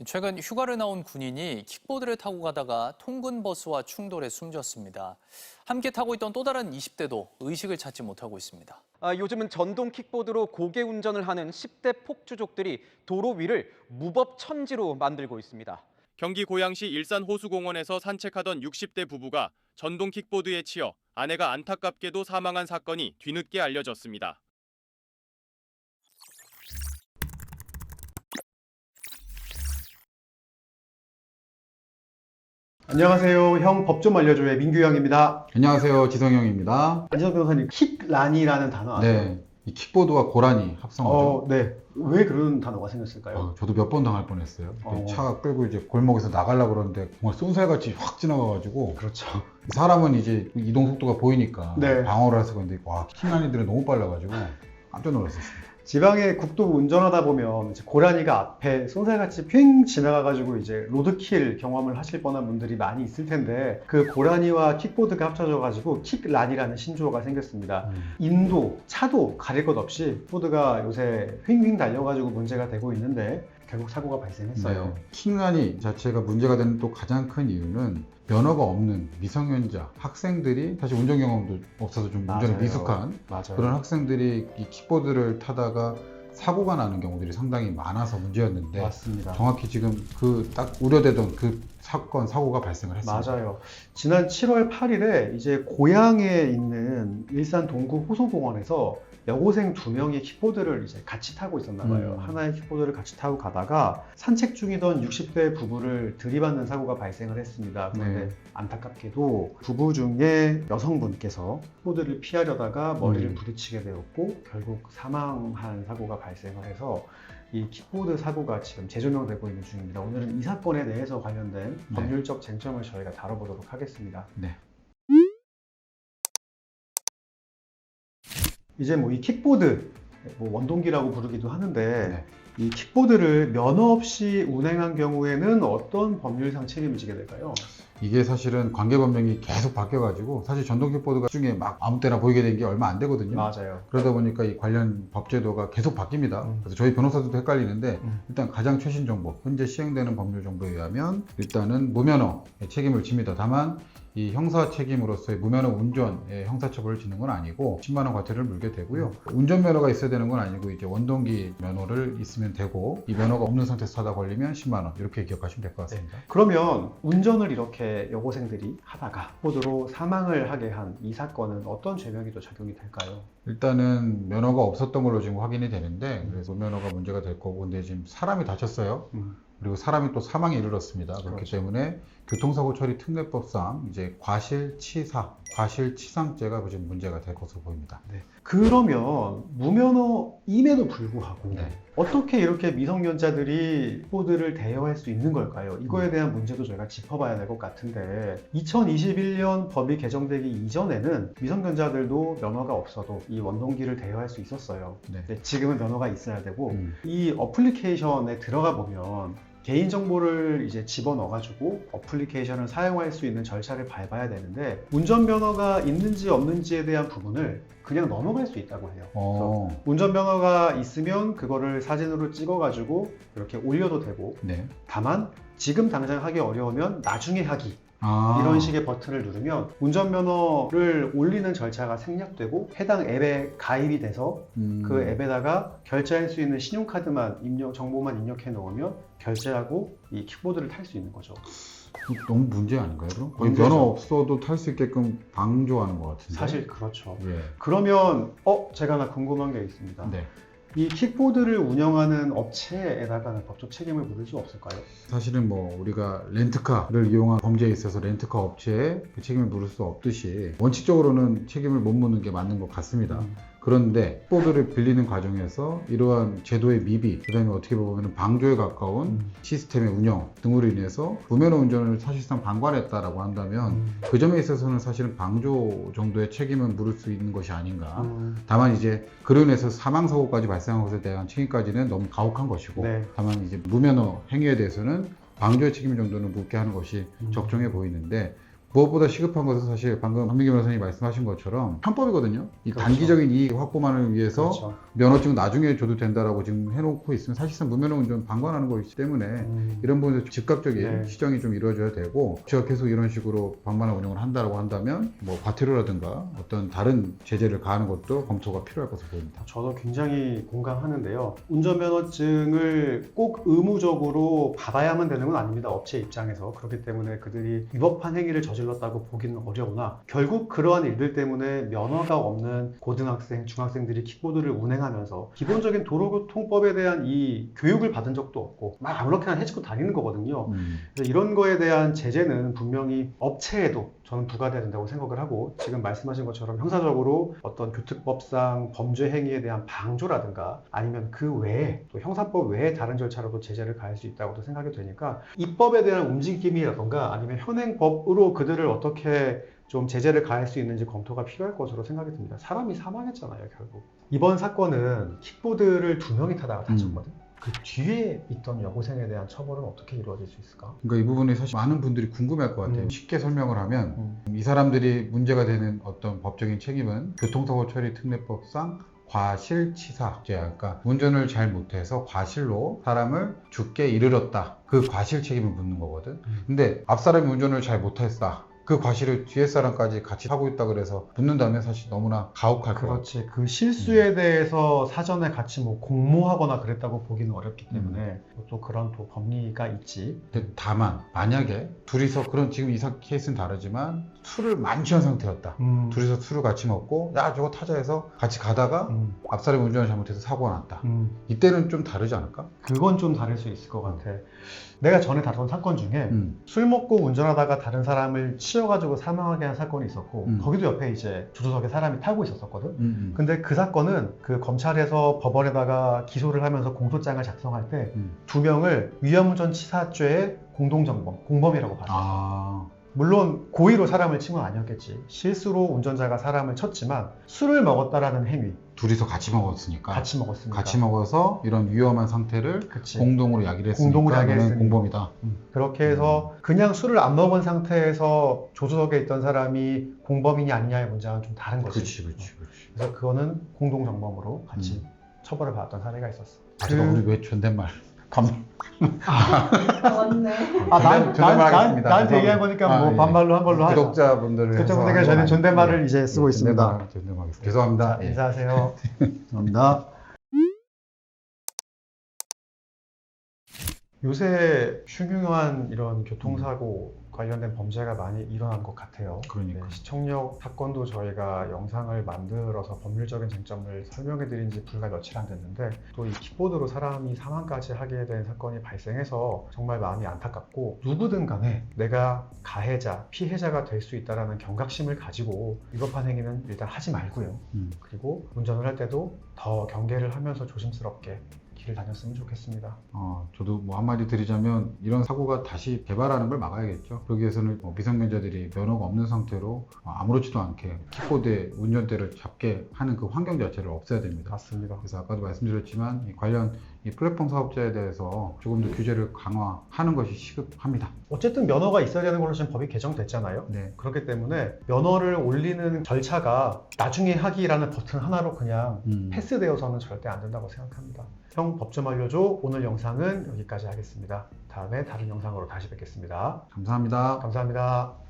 최근 휴가를 나온 군인이 킥보드를 타고 가다가 통근버스와 충돌해 숨졌습니다. 함께 타고 있던 또 다른 20대도 의식을 찾지 못하고 있습니다. 요즘은 전동 킥보드로 고개 운전을 하는 10대 폭주족들이 도로 위를 무법천지로 만들고 있습니다. 경기 고양시 일산호수공원에서 산책하던 60대 부부가 전동 킥보드에 치여 아내가 안타깝게도 사망한 사건이 뒤늦게 알려졌습니다. 안녕하세요. 형 법 좀 알려줘의 민규 형입니다. 안녕하세요. 지성형입니다. 안지성 변호사님, 킥란이라는 단어 아세요? 네. 이 킥보드와 고라니 합성어죠. 네. 왜 그런 단어가 생겼을까요? 저도 몇 번 당할 뻔했어요. 어. 차 끌고 이제 골목에서 나가려고 그러는데 정말 쏜살같이 확 지나가가지고 그렇죠. 사람은 이제 이동 속도가 보이니까 네. 방어를 해서 그런데 와, 킥란이들은 너무 빨라가지고 깜짝 놀랐었습니다. 지방에 국도 운전하다 보면 이제 고라니가 앞에 쏜살같이 핑 지나가가지고 이제 로드킬 경험을 하실 뻔한 분들이 많이 있을 텐데 그 고라니와 킥보드가 합쳐져가지고 킥란이라는 신조어가 생겼습니다. 인도, 차도 가릴 것 없이 킥보드가 요새 휙휙 달려가지고 문제가 되고 있는데 결국 사고가 발생했어요. 네. 킥란이 자체가 문제가 되는 또 가장 큰 이유는 면허가 없는 미성년자 학생들이 사실 운전 경험도 없어서 좀 운전에 맞아요. 미숙한 맞아요. 그런 학생들이 이 킥보드를 타다가 사고가 나는 경우들이 상당히 많아서 문제였는데 맞습니다. 정확히 지금 그 딱 우려되던 그 사건 사고가 발생을 했습니다. 맞아요. 지난 7월 8일에 이제 고양에 있는 일산 동구 호소공원에서 여고생 2명이 킥보드를 이제 같이 타고 있었나 봐요. 하나의 킥보드를 같이 타고 가다가 산책 중이던 60대 부부를 들이받는 사고가 발생을 했습니다. 그런데 네. 안타깝게도 부부 중에 여성분께서 킥보드를 피하려다가 머리를 부딪히게 되었고 결국 사망한 사고가 발생을 해서 이 킥보드 사고가 지금 재조명되고 있는 중입니다. 오늘은 이 사건에 대해서 관련된 법률적 쟁점을 저희가 다뤄보도록 하겠습니다. 네. 이제 뭐 이 킥보드, 뭐 원동기라고 부르기도 하는데 네. 이 킥보드를 면허 없이 운행한 경우에는 어떤 법률상 책임을 지게 될까요? 이게 사실은 관계법령이 계속 바뀌어가지고 사실 전동 킥보드가 중에 막 아무 때나 보이게 된 게 얼마 안 되거든요. 맞아요. 그러다 보니까 이 관련 법제도가 계속 바뀝니다. 그래서 저희 변호사들도 헷갈리는데 일단 가장 최신 정보, 현재 시행되는 법률 정보에 의하면 일단은 무면허의 책임을 집니다. 다만 이 형사 책임으로서의 무면허 운전의 형사처벌을 짓는 건 아니고 10만 원 과태료를 물게 되고요. 운전면허가 있어야 되는 건 아니고 이제 원동기 면허를 있으면 되고 이 면허가 없는 상태에서 타다 걸리면 10만 원 이렇게 기억하시면 될 것 같습니다. 그러면 운전을 이렇게 여고생들이 하다가 킥보드로 사망을 하게 한 이 사건은 어떤 죄명이 또 적용이 될까요? 일단은 면허가 없었던 걸로 지금 확인이 되는데 그래서 무면허가 문제가 될 거고 근데 지금 사람이 다쳤어요. 그리고 사람이 또 사망에 이르렀습니다. 그렇기 그렇죠. 때문에 교통사고 처리 특례법상 이제 과실치상죄가 지금 문제가 될 것으로 보입니다. 네. 그러면 무면허임에도 불구하고 네. 어떻게 이렇게 미성년자들이 킥보드를 대여할 수 있는 걸까요? 이거에 대한 문제도 저희가 짚어봐야 될 것 같은데 2021년 법이 개정되기 이전에는 미성년자들도 면허가 없어도 이 원동기를 대여할 수 있었어요. 네. 근데 지금은 면허가 있어야 되고 이 어플리케이션에 들어가 보면 개인정보를 이제 집어넣어가지고 어플리케이션을 사용할 수 있는 절차를 밟아야 되는데 운전면허가 있는지 없는지에 대한 부분을 그냥 넘어갈 수 있다고 해요. 그래서 운전면허가 있으면 그거를 사진으로 찍어가지고 이렇게 올려도 되고 네. 다만 지금 당장 하기 어려우면 나중에 하기 아. 이런 식의 버튼을 누르면 운전면허를 올리는 절차가 생략되고 해당 앱에 가입이 돼서 그 앱에다가 결제할 수 있는 신용카드만 정보만 입력해 놓으면 결제하고 이 킥보드를 탈 수 있는 거죠. 너무 문제 아닌가요? 그럼? 거의 문제죠. 면허 없어도 탈 수 있게끔 방조하는 것 같은데. 사실 그렇죠. 예. 그러면 제가 하나 궁금한 게 있습니다. 네. 이 킥보드를 운영하는 업체에다가는 법적 책임을 물을 수 없을까요? 사실은 뭐 우리가 렌트카를 이용한 범죄에 있어서 렌트카 업체에 그 책임을 물을 수 없듯이 원칙적으로는 책임을 못 묻는 게 맞는 것 같습니다. 그런데 킥보드를 빌리는 과정에서 이러한 제도의 미비, 그 다음에 어떻게 보면 방조에 가까운 시스템의 운영 등으로 인해서 무면허 운전을 사실상 방관했다라고 한다면 그 점에 있어서는 사실은 방조 정도의 책임을 물을 수 있는 것이 아닌가. 다만 이제 그로 인해서 사망사고까지 발생한 것에 대한 책임까지는 너무 가혹한 것이고 네. 다만 이제 무면허 행위에 대해서는 방조의 책임 정도는 묻게 하는 것이 적정해 보이는데 무엇보다 시급한 것은 사실 방금 박민규 변호사님이 말씀하신 것처럼 편법이거든요. 이 그렇죠. 단기적인 이익 확보만을 위해서 그렇죠. 면허증 나중에 줘도 된다라고 지금 해놓고 있으면 사실상 무면허 운전 방관하는 거기 때문에 이런 부분에서 즉각적인 네. 시정이 좀 이루어져야 되고 제가 계속 이런 식으로 방관화 운영을 한다라고 한다면 뭐 과태료라든가 어떤 다른 제재를 가하는 것도 검토가 필요할 것으로 보입니다. 저도 굉장히 공감하는데요. 운전면허증을 꼭 의무적으로 받아야만 되는 건 아닙니다. 업체 입장에서. 그렇기 때문에 그들이 위법한 행위를 저질렀다고 보기는 어려우나 결국 그러한 일들 때문에 면허가 없는 고등학생, 중학생들이 킥보드를 운행하면서 기본적인 도로교통법에 대한 이 교육을 받은 적도 없고 막 아무렇게나 해치고 다니는 거거든요. 그래서 이런 거에 대한 제재는 분명히 업체에도 저는 부과돼야 된다고 생각을 하고 지금 말씀하신 것처럼 형사적으로 어떤 교특법상 범죄 행위에 대한 방조라든가 아니면 그 외에 또 형사법 외에 다른 절차로도 제재를 가할 수 있다고도 생각이 되니까 입법에 대한 움직임이라든가 아니면 현행법으로 그들을 어떻게 좀 제재를 가할 수 있는지 검토가 필요할 것으로 생각이 듭니다. 사람이 사망했잖아요, 결국. 이번 사건은 킥보드를 2명이 타다가 다쳤거든. 그 뒤에 있던 여고생에 대한 처벌은 어떻게 이루어질 수 있을까? 그러니까 이 부분이 사실 많은 분들이 궁금할 것 같아요. 쉽게 설명을 하면 이 사람들이 문제가 되는 어떤 법적인 책임은 교통사고 처리 특례법상 과실치사죄, 그러니까 운전을 잘 못해서 과실로 사람을 죽게 이르렀다. 그 과실 책임을 묻는 거거든. 근데 앞 사람이 운전을 잘 못했다. 그 과실을 뒤에 사람까지 같이 하고 있다 그래서 묻는다면 사실 너무나 가혹할 것 같아요. 그렇지. 그 실수에 대해서 사전에 같이 뭐 공모하거나 그랬다고 보기는 어렵기 때문에 또 그런 또 법리가 있지. 근데 다만 만약에 둘이서 그런 지금 이 케이스는 다르지만 술을 많이 취한 상태였다. 둘이서 술을 같이 먹고 야 저거 타자 해서 같이 가다가 앞 사람이 운전을 잘못해서 사고가 났다. 이때는 좀 다르지 않을까? 그건 좀 다를 수 있을 것 같아. 내가 전에 다룬 사건 중에 술 먹고 운전하다가 다른 사람을 치여가지고 사망하게 한 사건이 있었고 거기도 옆에 이제 조수석에 사람이 타고 있었거든. 근데 그 사건은 그 검찰에서 법원에다가 기소를 하면서 공소장을 작성할 때 2명을 위험운전치사죄의 공동정범, 공범이라고 봤었어. 물론 고의로 사람을 친 건 아니었겠지. 실수로 운전자가 사람을 쳤지만 술을 먹었다라는 행위. 둘이서 같이 먹었으니까. 같이 먹었으니까. 같이 먹어서 이런 위험한 상태를 그치. 공동으로 야기를 했으니까 공동으로 너는 야기했으니. 공범이다. 그렇게 해서 그냥 술을 안 먹은 상태에서 조수석에 있던 사람이 공범이냐 아니냐의 문제는 좀 다른 거지. 그렇지. 그래서 그거는 공동정범으로 같이 처벌을 받았던 사례가 있었어. 잠깐 우리 왜 존댓말? 맞네. 나한테 얘기한 거니까 뭐 반말로 한 걸로 하죠. 구독자분들에게 저희는 존댓말을 이제 쓰고 있습니다. 존댓말. 죄송합니다. 자, 인사하세요. 감사합니다. 요새 흉흉한 이런 교통사고 관련된 범죄가 많이 일어난 것 같아요. 그러니까. 시청역 사건도 저희가 영상을 만들어서 법률적인 쟁점을 설명해 드린 지 불과 며칠 안 됐는데 또 이 킥보드로 사람이 사망까지 하게 된 사건이 발생해서 정말 마음이 안타깝고 누구든 간에 내가 가해자, 피해자가 될 수 있다는 경각심을 가지고 위법한 행위는 일단 하지 말고요. 그리고 운전을 할 때도 더 경계를 하면서 조심스럽게 길을 다녔으면 좋겠습니다. 저도 뭐 한마디 드리자면 이런 사고가 다시 개발하는 걸 막아야겠죠. 그러기 위해서는 미성년자들이 면허가 없는 상태로 아무렇지도 않게 킥보드의 운전대를 잡게 하는 그 환경 자체를 없애야 됩니다. 맞습니다. 그래서 아까도 말씀드렸지만 이 관련 이 플랫폼 사업자에 대해서 조금 더 규제를 강화하는 것이 시급합니다. 어쨌든 면허가 있어야 되는 걸로 지금 법이 개정됐잖아요. 네. 그렇기 때문에 면허를 올리는 절차가 나중에 하기라는 버튼 하나로 그냥 패스되어서는 절대 안 된다고 생각합니다. 형 법 좀 알려줘. 오늘 영상은 여기까지 하겠습니다. 다음에 다른 영상으로 다시 뵙겠습니다. 감사합니다. 감사합니다.